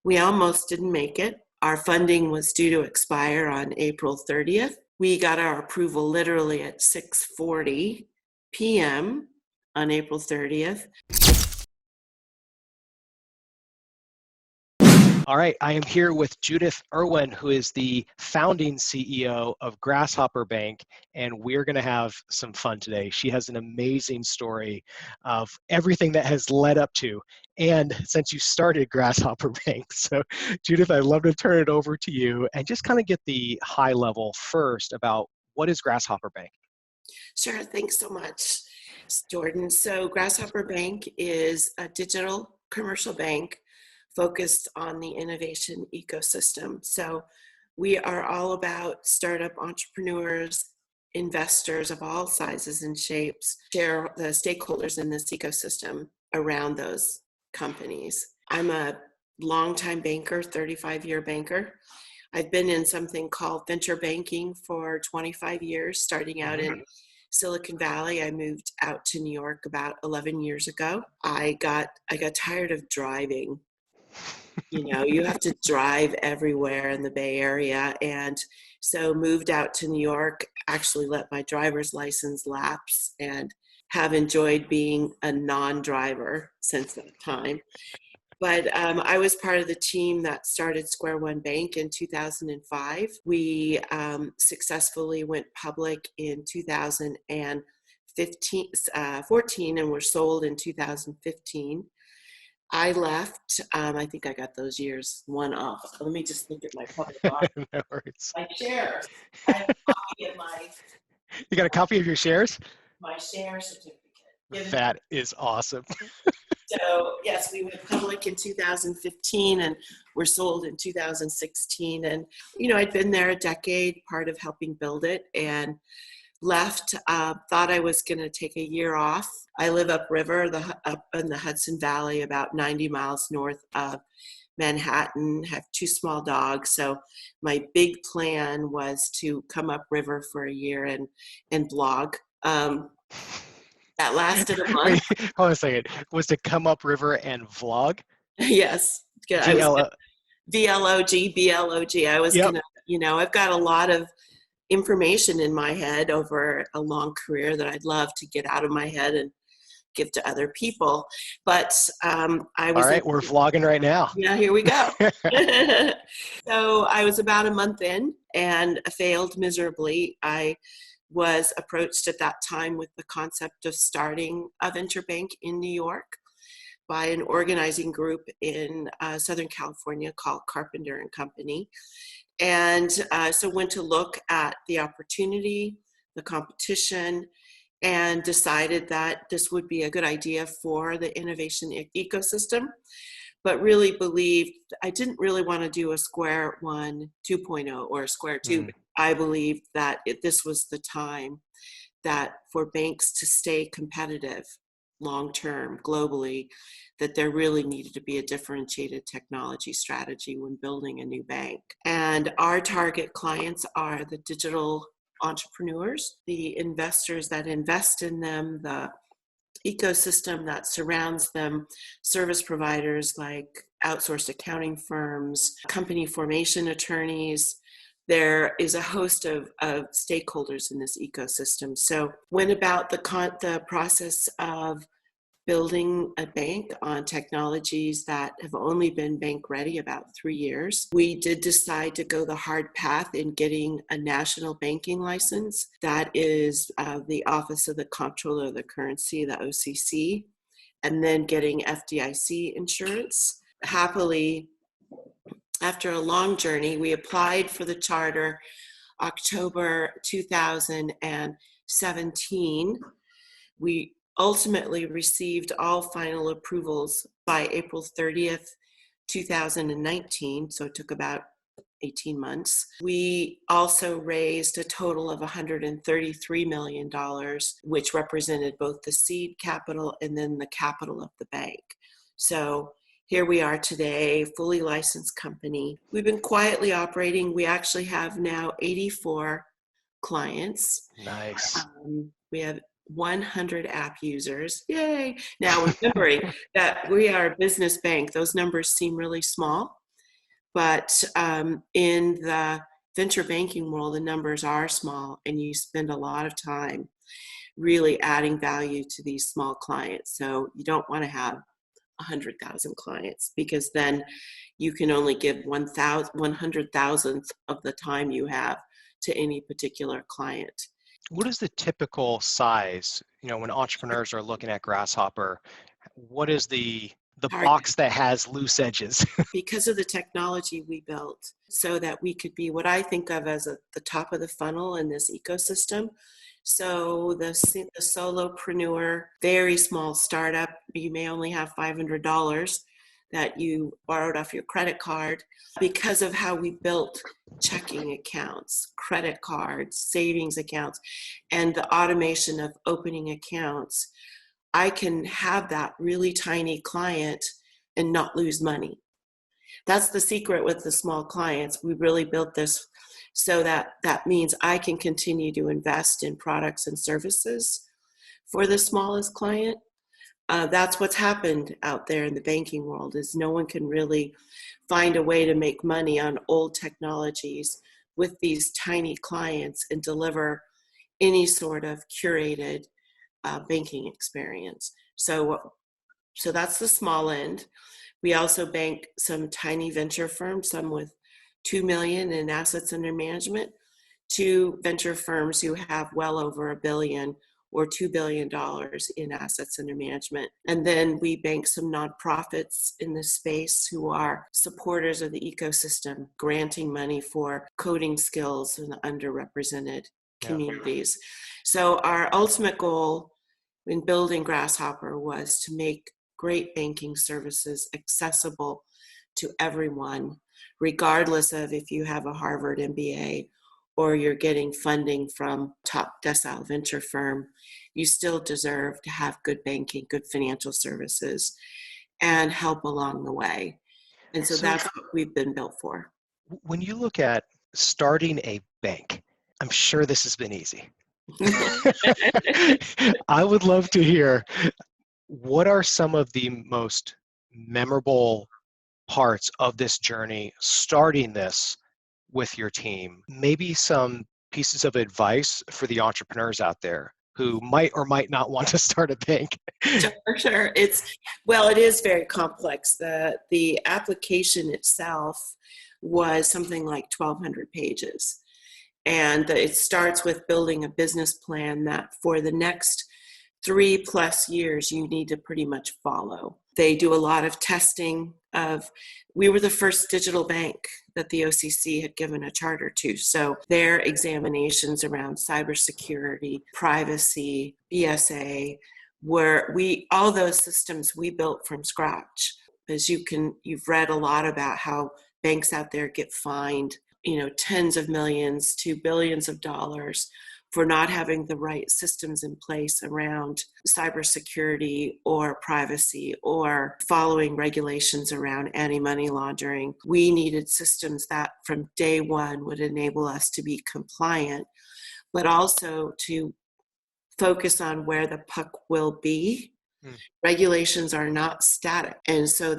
We almost didn't make it. Our funding was due to expire on April 30th. We got our approval literally at 6:40 p.m. on April 30th. All right, I am here with Judith Erwin, who is the founding CEO of Grasshopper Bank, and we're going to have some fun today. She has an amazing story of everything that has led up to, and since you started Grasshopper Bank. So, Judith, I'd love to turn it over to you and just kind of get the high level first about what is Grasshopper Bank? Sure, thanks so much, Jordan. So Grasshopper Bank is a digital commercial bank focused on the innovation ecosystem. So we are all about startup entrepreneurs, investors of all sizes and shapes, share the stakeholders in this ecosystem around those companies. I'm a longtime banker, 35-year banker. I've been in something called venture banking for 25 years, starting out in Silicon Valley. I moved out to New York about 11 years ago. I got tired of driving. You know, you have to drive everywhere in the Bay Area. And so moved out to New York, actually let my driver's license lapse and have enjoyed being a non-driver since that time. But I was part of the team that started Square One Bank in 2005. We successfully went public in 2014 and were sold in 2015. I left, I think I got those years one off. Let me just look at my public document. No worries. My shares. I have a copy of You got a copy of your shares? my share certificate. That is awesome. So yes, we went public in 2015 and were sold in 2016. And, you know, I'd been there a decade, part of helping build it, and left, thought I was going to take a year off. I live upriver, up in the Hudson Valley, about 90 miles north of Manhattan, have 2 small dogs. So my big plan was to come upriver for a year and blog. That lasted a month. Wait, hold on a second. Was to come up river and vlog? Yes. Good. I was VLOG, BLOG. I was going to, you know, I've got a lot of information in my head over a long career that I'd love to get out of my head and give to other people. But I was— All right, we're vlogging right now. Yeah, here we go. So I was about a month in and failed miserably. I was approached at that time with the concept of starting a venture bank in New York by an organizing group in Southern California called Carpenter and Company. And so went to look at the opportunity, the competition, and decided that this would be a good idea for the innovation ecosystem, but really believed I didn't really want to do a Square One 2.0 or a Square Two. I believed that this was the time that for banks to stay competitive long-term globally, that there really needed to be a differentiated technology strategy when building a new bank. And our target clients are the digital entrepreneurs, the investors that invest in them, the ecosystem that surrounds them, service providers like outsourced accounting firms, company formation attorneys. There is a host of stakeholders in this ecosystem. So went about the process of building a bank on technologies that have only been bank ready about 3 years. We did decide to go the hard path in getting a national banking license. That is the Office of the Comptroller of the Currency, the OCC, and then getting FDIC insurance. Happily, after a long journey, we applied for the charter October 2017. We ultimately received all final approvals by April 30th, 2019, so it took about 18 months. We also raised a total of $133 million, which represented both the seed capital and then the capital of the bank. So here we are today, fully licensed company. We've been quietly operating. We actually have now 84 clients. Nice. We have 100 app users. Yay. Now, remembering that we are a business bank, those numbers seem really small, But in the venture banking world, the numbers are small, and you spend a lot of time really adding value to these small clients. So you don't want to have 100,000 clients, because then you can only give 100,000th of the time you have to any particular client. What is the typical size, when entrepreneurs are looking at Grasshopper? What is the box that has loose edges? Because of the technology we built, so that we could be what I think of as the top of the funnel in this ecosystem. So the solopreneur, very small startup, you may only have $500 that you borrowed off your credit card. Because of how we built checking accounts, credit cards, savings accounts, and the automation of opening accounts, I can have that really tiny client and not lose money. That's the secret with the small clients. We really built this so that means I can continue to invest in products and services for the smallest client. That's what's happened out there in the banking world, is no one can really find a way to make money on old technologies with these tiny clients and deliver any sort of curated banking experience. So that's the small end. We also bank some tiny venture firms, some with 2 million in assets under management, to venture firms who have well over $1 billion or $2 billion in assets under management. And then we bank some nonprofits in this space who are supporters of the ecosystem, granting money for coding skills in the underrepresented communities. So our ultimate goal in building Grasshopper was to make great banking services accessible to everyone, regardless of if you have a Harvard MBA or you're getting funding from top decile venture firm. You still deserve to have good banking, good financial services, and help along the way. And so that's what we've been built for. When you look at starting a bank, I'm sure this has been easy. I would love to hear, what are some of the most memorable parts of this journey, starting this with your team? Maybe some pieces of advice for the entrepreneurs out there who might or might not want to start a bank. Sure. It is very complex. The application itself was something like 1,200 pages. And it starts with building a business plan that for the next 3+ years you need to pretty much follow. They do a lot of testing we were the first digital bank that the OCC had given a charter to. So their examinations around cybersecurity, privacy, BSA, all those systems we built from scratch. As you've read a lot about how banks out there get fined, tens of millions to billions of dollars for not having the right systems in place around cybersecurity or privacy or following regulations around anti-money laundering. We needed systems that from day one would enable us to be compliant, but also to focus on where the puck will be. Regulations are not static. And so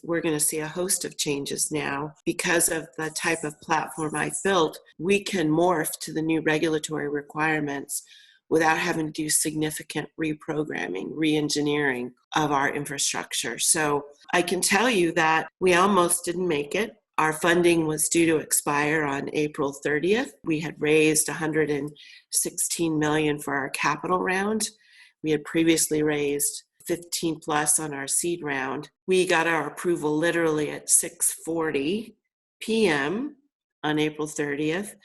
we're going to see a host of changes now. Because of the type of platform I built, we can morph to the new regulatory requirements without having to do significant reprogramming, re-engineering of our infrastructure. So I can tell you that we almost didn't make it. Our funding was due to expire on April 30th. We had raised $116 million for our capital round. We had previously raised 15 plus on our seed round. We got our approval literally at 6:40 p.m. on April 30th.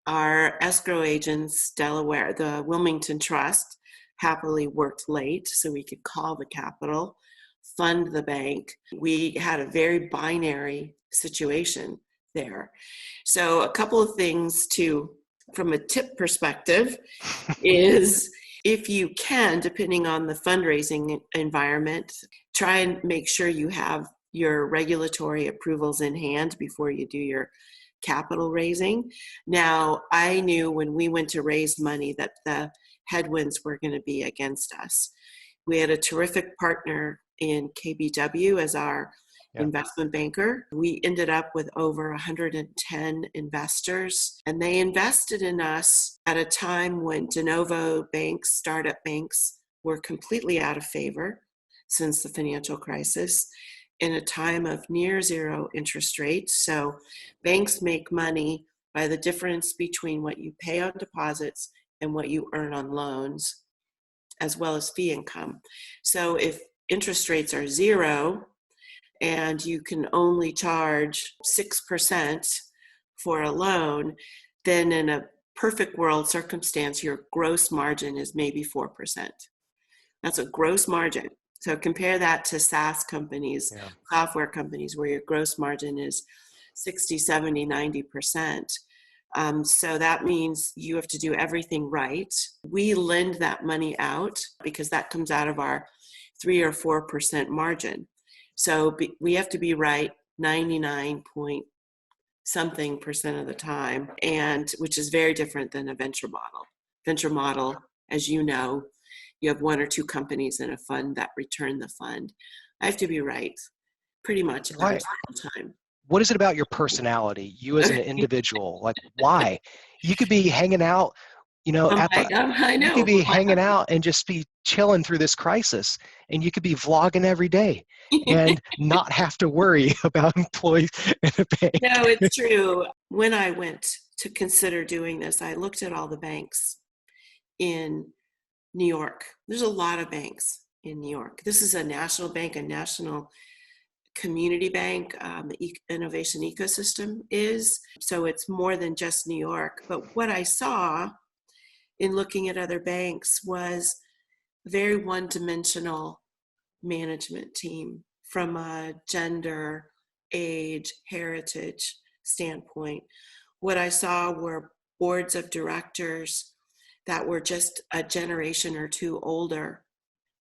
Our escrow agents, Delaware, the Wilmington Trust, happily worked late so we could call the capital, fund the bank. We had a very binary situation there. So a couple of things from a tip perspective is, if you can, depending on the fundraising environment, try and make sure you have your regulatory approvals in hand before you do your capital raising. Now, I knew when we went to raise money that the headwinds were going to be against us. We had a terrific partner in KBW as our Yeah. investment banker. We ended up with over 110 investors, and they invested in us at a time when de novo banks, startup banks, were completely out of favor since the financial crisis, in a time of near zero interest rates. So banks make money by the difference between what you pay on deposits and what you earn on loans, as well as fee income. So if interest rates are zero and you can only charge 6% for a loan, then in a perfect world circumstance, your gross margin is maybe 4%. That's a gross margin. So compare that to SaaS companies, Yeah. software companies, where your gross margin is 60, 70, 90%. So that means you have to do everything right. We lend that money out because that comes out of our 3 or 4% margin. So we have to be right 99 point something percent of the time, and which is very different than a venture model. Venture model, as you know, you have 1 or 2 companies in a fund that return the fund. I have to be right pretty much every Why? single time. What is it about your personality, you as an individual? Like, why? You could be hanging out, I you could know. be hanging out and just be chilling through this crisis, and you could be vlogging every day and not have to worry about employees in a bank. No, it's true. When I went to consider doing this, I looked at all the banks in New York. There's a lot of banks in New York. This is a national bank, a national community bank. The innovation ecosystem is. So it's more than just New York. But what I saw in looking at other banks was a very one-dimensional management team from a gender, age, heritage standpoint. What I saw were boards of directors that were just a generation or two older,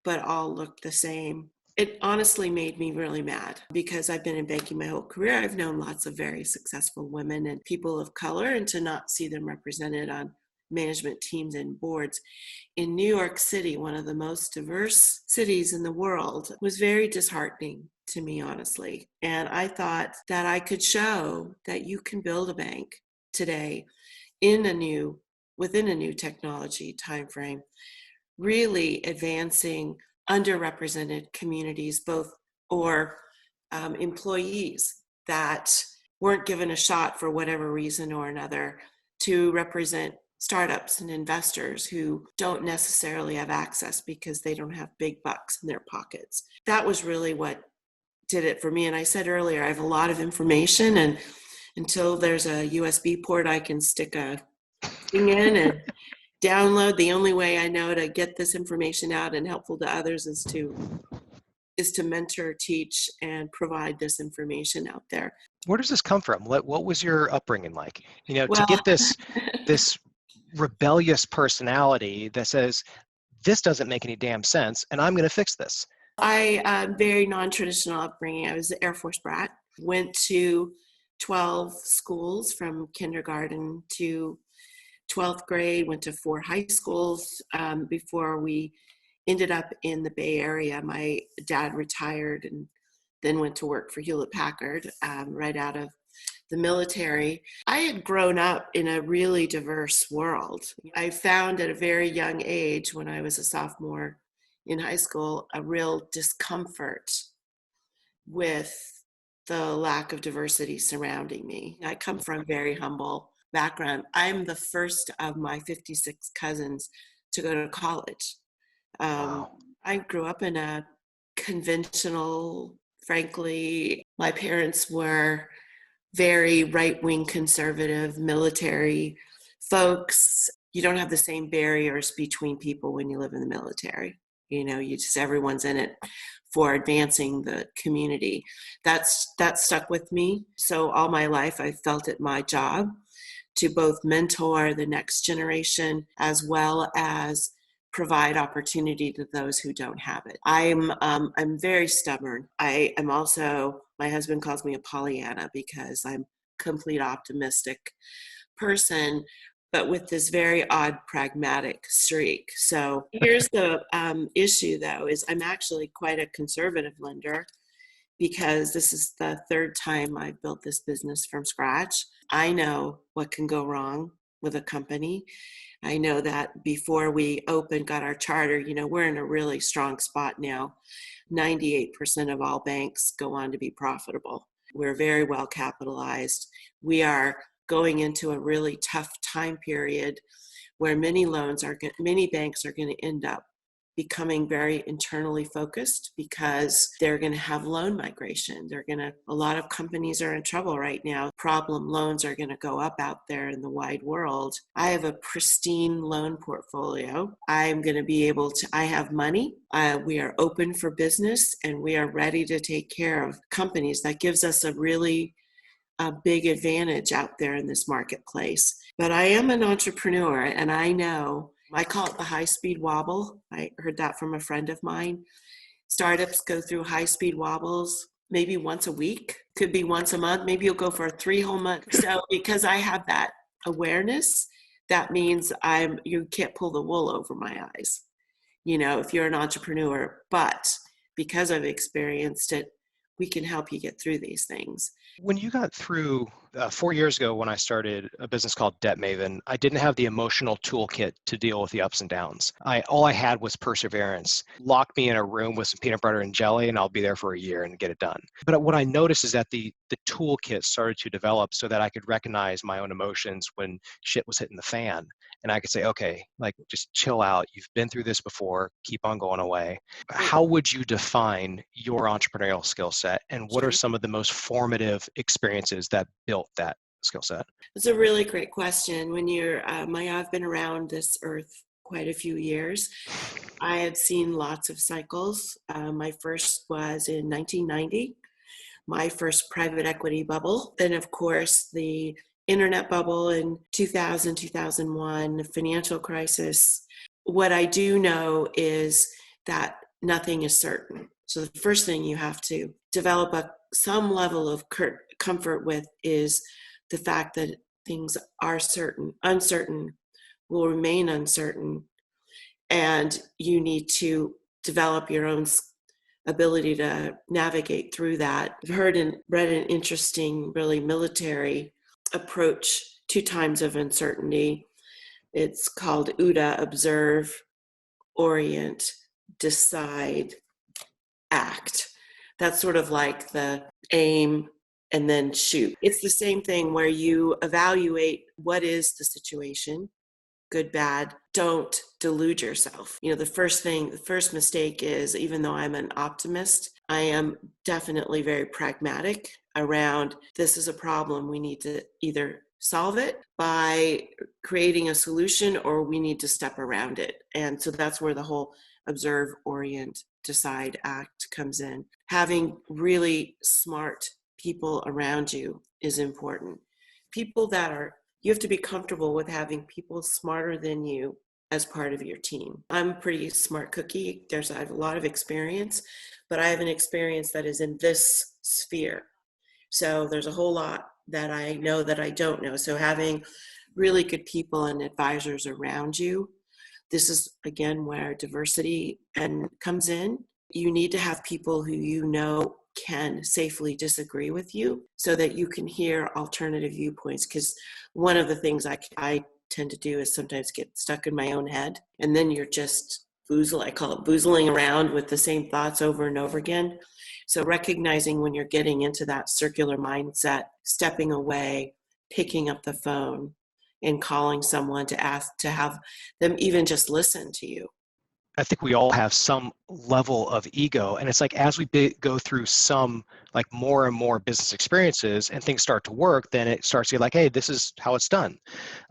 but all looked the same. It honestly made me really mad because I've been in banking my whole career. I've known lots of very successful women and people of color, and to not see them represented on management teams and boards in New York City, one of the most diverse cities in the world, was very disheartening to me, honestly. And I thought that I could show that you can build a bank today within a new technology timeframe, really advancing underrepresented communities, both or employees that weren't given a shot for whatever reason or another to represent startups and investors who don't necessarily have access because they don't have big bucks in their pockets. That was really what did it for me. And I said earlier, I have a lot of information, and until there's a USB port I can stick a thing in and download, the only way I know to get this information out and helpful to others is to mentor, teach, and provide this information out there. Where does this come from? What was your upbringing like? To Well, get this rebellious personality that says, this doesn't make any damn sense, and I'm going to fix this. I very non-traditional upbringing. I was an Air Force brat. Went to 12 schools from kindergarten to 12th grade. Went to 4 high schools before we ended up in the Bay Area. My dad retired and then went to work for Hewlett Packard right out of the military. I had grown up in a really diverse world. I found at a very young age, when I was a sophomore in high school, a real discomfort with the lack of diversity surrounding me. I come from a very humble background. I'm the first of my 56 cousins to go to college. Wow. I grew up in a conventional, frankly, my parents were very right-wing conservative military folks. You don't have the same barriers between people when you live in the military. Everyone's in it for advancing the community. That stuck with me. So all my life I felt it my job to both mentor the next generation as well as provide opportunity to those who don't have it. I'm very stubborn. I am also, my husband calls me a Pollyanna because I'm a complete optimistic person, but with this very odd pragmatic streak. So here's the issue though, is I'm actually quite a conservative lender. because this is the third time I've built this business from scratch. I know what can go wrong with a company. I know that before we got our charter, we're in a really strong spot now. 98% of all banks go on to be profitable. We're very well capitalized. We are going into a really tough time period where many banks are going to end up becoming very internally focused because they're going to have loan migration. A lot of companies are in trouble right now. Problem loans are going to go up out there in the wide world. I have a pristine loan portfolio. I'm going to be able to, I have money. We are open for business and we are ready to take care of companies. That gives us a big advantage out there in this marketplace. But I am an entrepreneur and I call it the high-speed wobble. I heard that from a friend of mine. Startups go through high-speed wobbles maybe once a week, could be once a month. Maybe you'll go for 3 whole months. So because I have that awareness, that means you can't pull the wool over my eyes, if you're an entrepreneur. But because I've experienced it, we can help you get through these things. When you got through 4 years ago, when I started a business called Debt Maven, I didn't have the emotional toolkit to deal with the ups and downs. All I had was perseverance. Lock me in a room with some peanut butter and jelly, and I'll be there for a year and get it done. But what I noticed is that the toolkit started to develop so that I could recognize my own emotions when shit was hitting the fan. And I could say, okay, just chill out. You've been through this before. Keep on going away. How would you define your entrepreneurial skill set? And what are some of the most formative experiences that built that skill set? It's a really great question. When I've been around this earth quite a few years. I had seen lots of cycles. My first was in 1990, my first private equity bubble. Then, of course, the internet bubble in 2000, 2001, financial crisis. What I do know is that nothing is certain. So the first thing you have to develop some level of comfort with is the fact that things are certain. Uncertain will remain uncertain. And you need to develop your own ability to navigate through that. I've read an interesting, really military approach to times of uncertainty. It's called OODA: observe, orient, decide, act. That's sort of like the aim and then shoot. It's the same thing where you evaluate what is the situation, good, bad. Don't delude yourself. The first mistake is, even though I'm an optimist, I am definitely very pragmatic around this is a problem. We need to either solve it by creating a solution or we need to step around it. And so that's where the whole observe, orient, decide, act comes in. Having really smart people around you is important. You have to be comfortable with having people smarter than you as part of your team. I'm a pretty smart cookie. I have a lot of experience, but I have an experience that is in this sphere. So there's a whole lot that I know that I don't know. So having really good people and advisors around you, this is, again, where diversity comes in. You need to have people who can safely disagree with you so that you can hear alternative viewpoints. Because one of the things I tend to do is sometimes get stuck in my own head, and then you're just I call it boozling around with the same thoughts over and over again. So recognizing when you're getting into that circular mindset, stepping away, picking up the phone and calling someone to ask to have them even just listen to you. I think we all have some level of ego, and it's like as we go through some more and more business experiences and things start to work, then it starts to be like, hey, this is how it's done.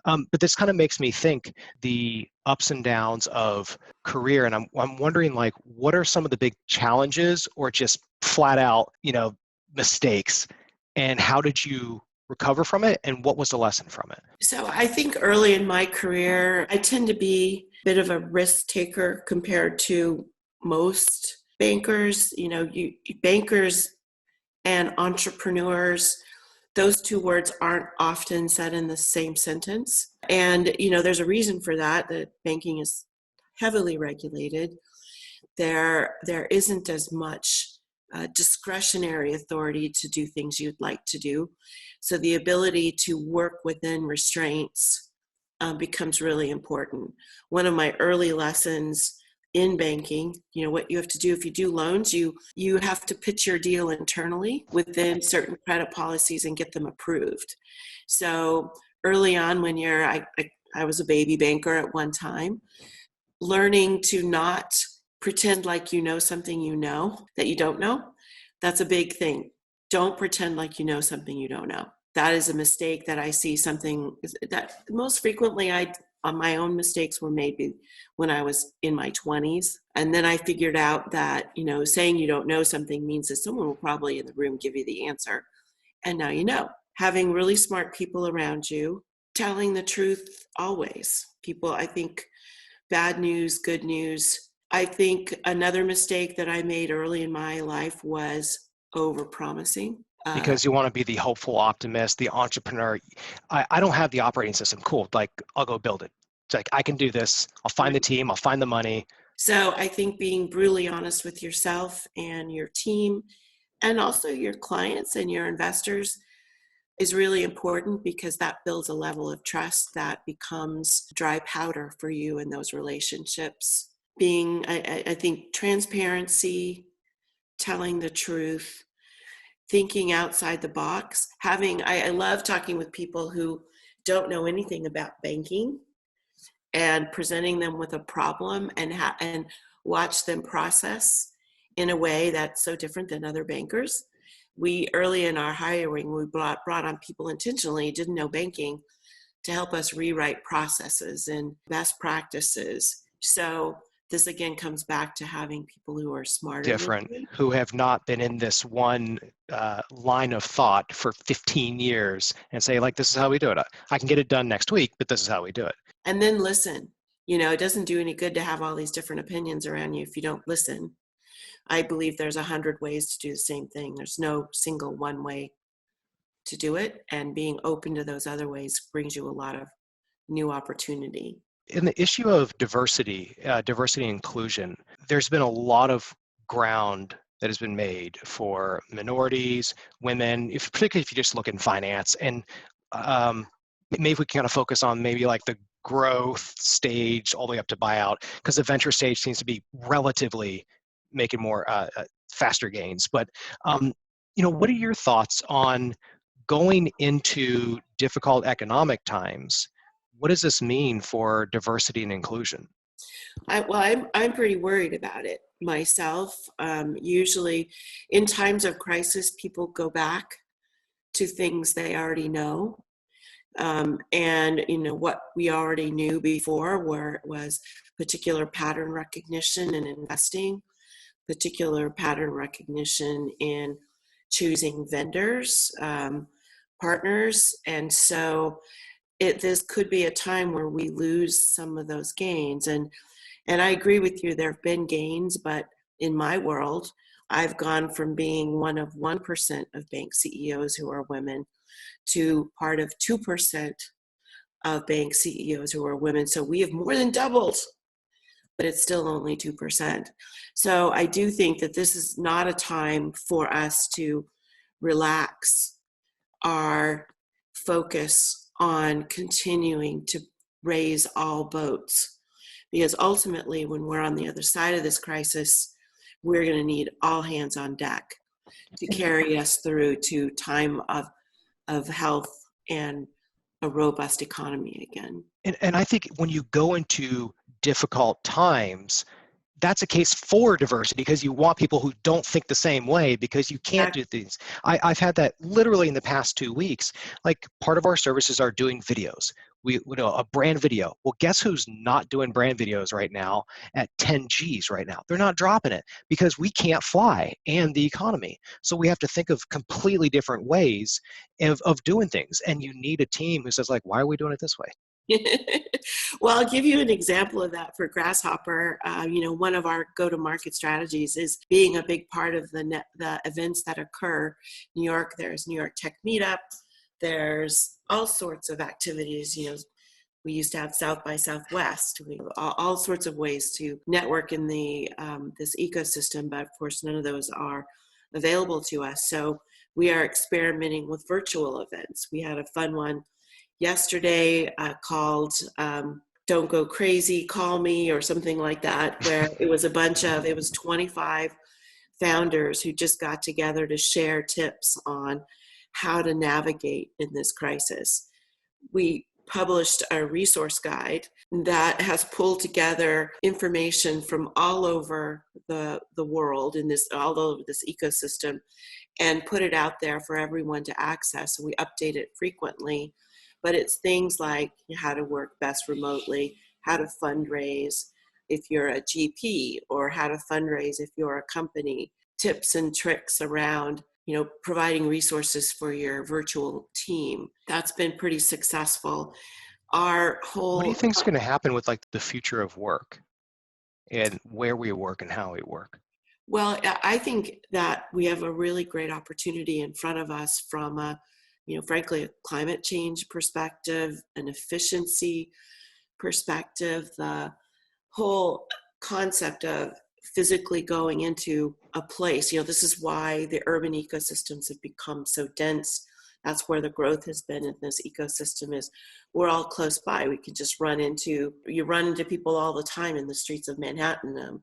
But this kind of makes me think the ups and downs of career, and I'm wondering what are some of the big challenges or just flat out mistakes, and how did you recover from it, and what was the lesson from it? So I think early in my career, I tend to be a bit of a risk taker compared to most bankers. Bankers and entrepreneurs, those two words aren't often said in the same sentence. And, there's a reason for that banking is heavily regulated. There isn't as much discretionary authority to do things you'd like to do. So the ability to work within restraints becomes really important. One of my early lessons in banking, what you have to do if you do loans, you have to pitch your deal internally within certain credit policies and get them approved. So early on, when I was a baby banker at one time, learning to not pretend like you know something that you don't know, that's a big thing. Don't pretend like you know something you don't know. That is a mistake that I see, something that most frequently my own mistakes were made when I was in my 20s. And then I figured out that, saying you don't know something means that someone will probably in the room give you the answer. And now you know. Having really smart people around you, telling the truth always. People, I think, bad news, good news. I think another mistake that I made early in my life was overpromising. Because you want to be the hopeful optimist, the entrepreneur. I don't have the operating system. Cool. Like, I'll go build it. It's like, I can do this. I'll find the team. I'll find the money. So I think being brutally honest with yourself and your team, and also your clients and your investors, is really important, because that builds a level of trust that becomes dry powder for you in those relationships. I think transparency, telling the truth, thinking outside the box, I love talking with people who don't know anything about banking and presenting them with a problem and watch them process in a way that's so different than other bankers. We, early in our hiring, we brought on people intentionally who didn't know banking to help us rewrite processes and best practices. So this again comes back to having people who are smarter Different, than you. who have not been in this one line of thought for 15 years and say, like, this is how we do it. I can get it done next week, but this is how we do it. And then listen. It doesn't do any good to have all these different opinions around you if you don't listen. I believe there's 100 ways to do the same thing. There's no single one way to do it, and being open to those other ways brings you a lot of new opportunity. In the issue of diversity and inclusion, there's been a lot of ground that has been made for minorities, women, particularly if you just look in finance. And maybe we can kind of focus on maybe like the growth stage all the way up to buyout, because the venture stage seems to be relatively making more faster gains. But what are your thoughts on going into difficult economic times? What does this mean for diversity and inclusion? I'm pretty worried about it myself. Usually, in times of crisis, people go back to things they already know. And what we already knew before, where it was particular pattern recognition in investing, particular pattern recognition in choosing vendors, partners. And so this could be a time where we lose some of those gains. And I agree with you, there have been gains, but in my world, I've gone from being one of 1% of bank CEOs who are women to part of 2% of bank CEOs who are women. So we have more than doubled, but it's still only 2%. So I do think that this is not a time for us to relax our focus on continuing to raise all boats. Because ultimately, when we're on the other side of this crisis, we're going to need all hands on deck to carry us through to time of health and a robust economy again. And I think when you go into difficult times, that's a case for diversity, because you want people who don't think the same way, because you can't do things. I've had that literally in the past 2 weeks. Like, part of our services are doing videos. We a brand video. Well, guess who's not doing brand videos right now at 10 G's right now? They're not dropping it because we can't fly and the economy. So we have to think of completely different ways of doing things. And you need a team who says, like, why are we doing it this way? Well, I'll give you an example of that for Grasshopper. One of our go-to-market strategies is being a big part of the events that occur. New York, there's New York Tech Meetup. There's all sorts of activities. We used to have South by Southwest. We have all sorts of ways to network in the this ecosystem, but of course, none of those are available to us. So we are experimenting with virtual events. We had a fun one yesterday called Don't Go Crazy, Call Me, or something like that, where it was 25 founders who just got together to share tips on how to navigate in this crisis. We published a resource guide that has pulled together information from all over the world all over this ecosystem and put it out there for everyone to access. And we update it frequently, but it's things like how to work best remotely, how to fundraise if you're a GP, or how to fundraise if you're a company, tips and tricks around providing resources for your virtual team. That's been pretty successful. What do you think is going to happen with like the future of work and where we work and how we work? Well, I think that we have a really great opportunity in front of us from frankly, a climate change perspective, an efficiency perspective, the whole concept of physically going into a place. This is why the urban ecosystems have become so dense. That's where the growth has been in this ecosystem, is we're all close by. We can just run into people all the time in the streets of Manhattan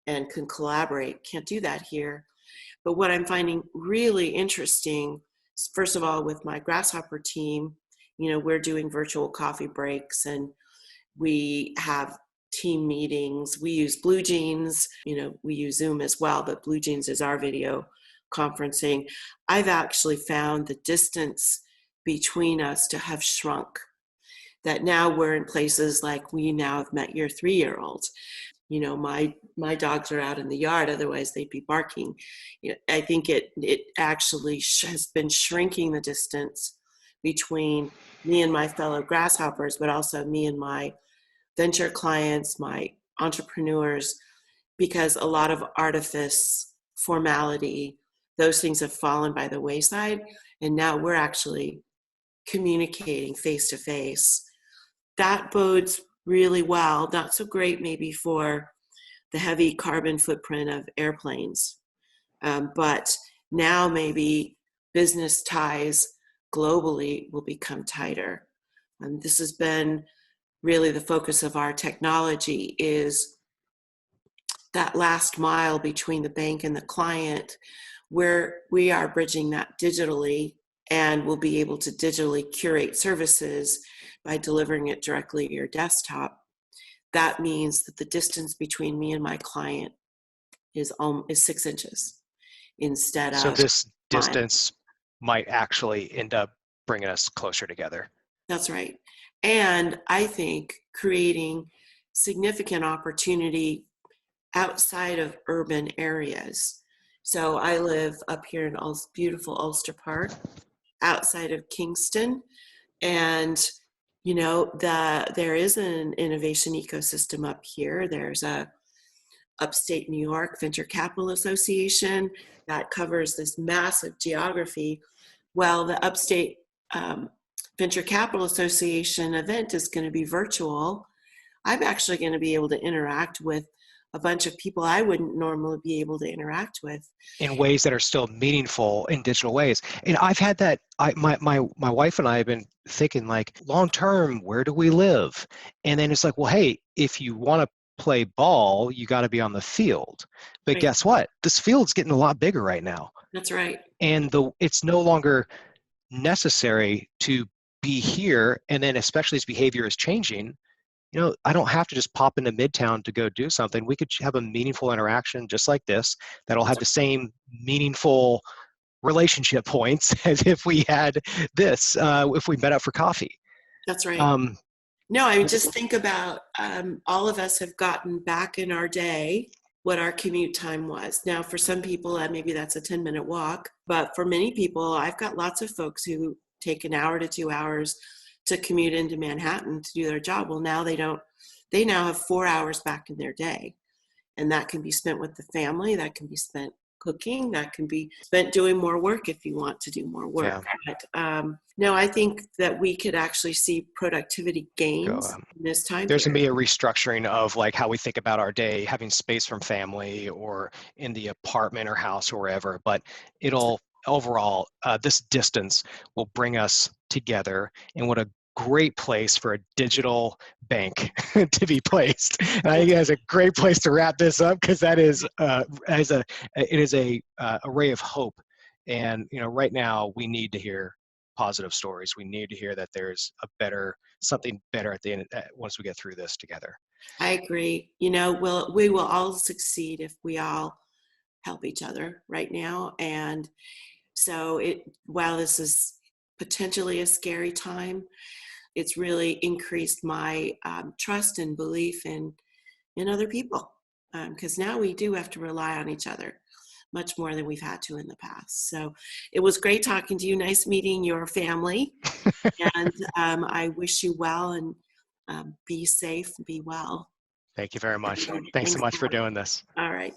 and can collaborate. Can't do that here. But what I'm finding really interesting, first of all, with my Grasshopper team, we're doing virtual coffee breaks, and we have team meetings. We use Blue Jeans, we use Zoom as well, but Blue Jeans is our video conferencing. I've actually found the distance between us to have shrunk, that now we're in places like we now have met your 3-year-old. My dogs are out in the yard, otherwise they'd be barking. I think it actually has been shrinking the distance between me and my fellow grasshoppers, but also me and my venture clients, my entrepreneurs, because a lot of artifice, formality, those things have fallen by the wayside. And now we're actually communicating face to face. That bodes really well. Not so great maybe for the heavy carbon footprint of airplanes. But now maybe business ties globally will become tighter. And this has been really the focus of our technology, is that last mile between the bank and the client, where we are bridging that digitally, and we'll be able to digitally curate services by delivering it directly to your desktop. That means that the distance between me and my client is 6 inches instead of. So this distance might actually end up bringing us closer together. That's right. And I think creating significant opportunity outside of urban areas. So I live up here in beautiful Ulster Park, outside of Kingston. And, there is an innovation ecosystem up here. There's a Upstate New York Venture Capital Association that covers this massive geography. Well, the Upstate Venture Capital Association event is going to be virtual. I'm actually going to be able to interact with a bunch of people I wouldn't normally be able to interact with in ways that are still meaningful in digital ways. And I've had that. My wife and I have been thinking, like, long term, where do we live? And then it's like, well, hey, if you want to play ball, you got to be on the field. But Right. Guess what? This field's getting a lot bigger right now. That's right. And it's no longer necessary to be here. And then especially as behavior is changing, I don't have to just pop into Midtown to go do something. We could have a meaningful interaction just like this that'll have the same meaningful relationship points as if we had this, if we met up for coffee. That's right. No, I mean, just think about all of us have gotten back in our day what our commute time was. Now, for some people, maybe that's a 10-minute walk. But for many people, I've got lots of folks who take an hour to 2 hours to commute into Manhattan to do their job. Well, now they don't. They now have 4 hours back in their day. And that can be spent with the family. That can be spent cooking. That can be spent doing more work if you want to do more work. Yeah. But no, I think that we could actually see productivity gains in this time There's going to period. be a restructuring of like how we think about our day, having space from family or in the apartment or house or wherever. But it'll overall, this distance will bring us together. And what a great place for a digital bank to be placed. And I think that's a great place to wrap this up, because that is it is a ray of hope. And right now we need to hear positive stories. We need to hear that there's something better at the end once we get through this together. I agree. We will all succeed if we all help each other right now. And so while this is potentially a scary time, it's really increased my trust and belief in other people, because now we do have to rely on each other much more than we've had to in the past. So it was great talking to you. Nice meeting your family. And I wish you well, and be safe, be well. Thank you very much. Thanks Thanks so much for doing this. All right.